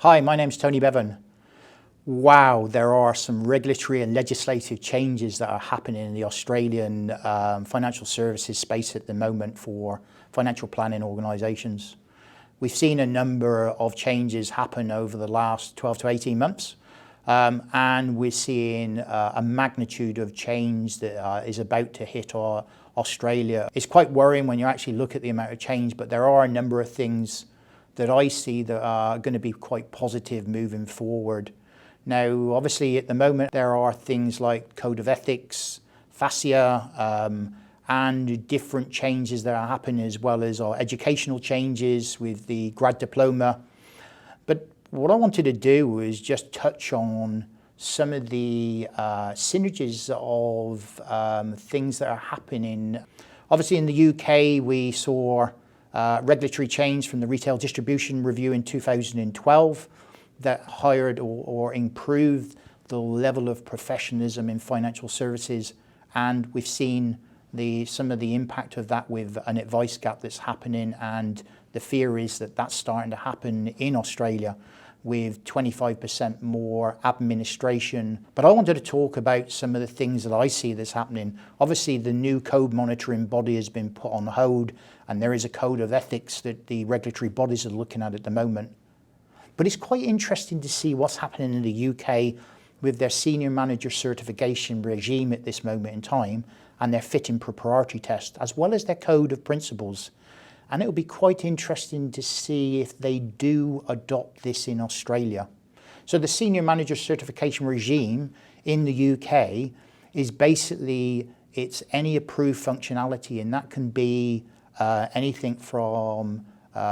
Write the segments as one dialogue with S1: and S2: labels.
S1: Hi, my name's Tony Beaven. Wow, there are some regulatory and legislative changes that are happening in the Australian financial services space at the moment for financial planning organisations. We've seen a number of changes happen over the last 12 to 18 months, and we're seeing a magnitude of change that is about to hit Australia. It's quite worrying when you actually look at the amount of change, but there are a number of things that I see that are going to be quite positive moving forward. Now, obviously, at the moment, there are things like Code of Ethics, FASEA, and different changes that are happening, as well as our educational changes with the grad diploma. But what I wanted to do was just touch on some of the synergies of things that are happening. Obviously, in the UK, we saw regulatory change from the Retail Distribution Review in 2012 that hired or improved the level of professionalism in financial services, and we've seen some of the impact of that with an advice gap that's happening, and the fear is that that's starting to happen in Australia with 25% more administration. But I wanted to talk about some of the things that I see that's happening. Obviously, the new code monitoring body has been put on hold, and there is a code of ethics that the regulatory bodies are looking at the moment. But it's quite interesting to see what's happening in the UK with their senior manager certification regime at this moment in time, and their fit and proprietary test, as well as their code of principles. And it will be quite interesting to see if they do adopt this in Australia. So the senior manager certification regime in the UK is basically, it's any approved functionality, and that can be anything from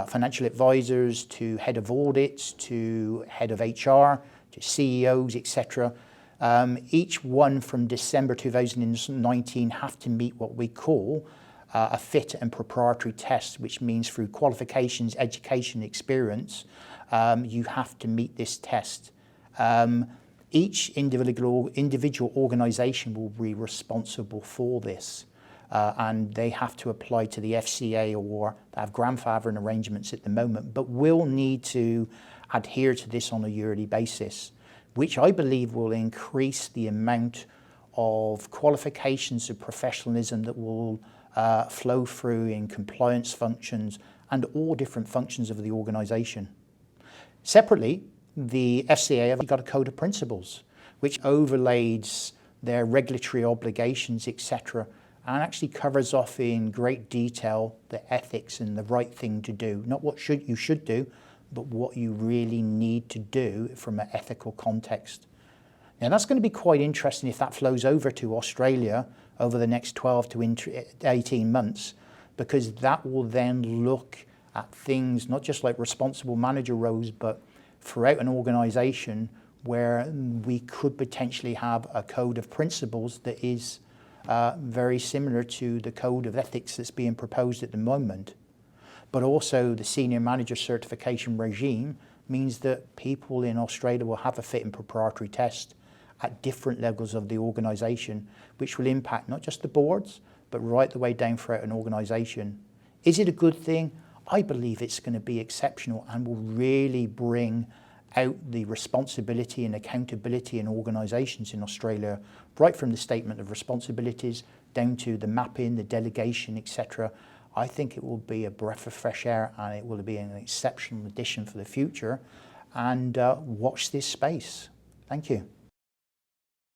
S1: financial advisors to head of audits to head of HR to CEOs, etc. Each one from December 2019 have to meet what we call a fit and proprietary test, which means through qualifications, education, experience, you have to meet this test. Each individual organisation will be responsible for this, and they have to apply to the FCA or have grandfathering arrangements at the moment, but will need to adhere to this on a yearly basis, which I believe will increase the amount of qualifications of professionalism that will flow through in compliance functions and all different functions of the organisation. Separately, the FCA have got a code of principles which overlays their regulatory obligations, etc., and actually covers off in great detail the ethics and the right thing to do. Not what you should do, but what you really need to do from an ethical context. Now, that's going to be quite interesting if that flows over to Australia over the next 12 to 18 months, because that will then look at things not just like responsible manager roles, but throughout an organisation where we could potentially have a code of principles that is very similar to the code of ethics that's being proposed at the moment. But also the senior manager certification regime means that people in Australia will have a fit and proprietary test at different levels of the organisation, which will impact not just the boards, but right the way down throughout an organisation. Is it a good thing? I believe it's going to be exceptional and will really bring out the responsibility and accountability in organisations in Australia, right from the statement of responsibilities down to the mapping, the delegation, etc. I think it will be a breath of fresh air, and it will be an exceptional addition for the future. And watch this space. Thank you.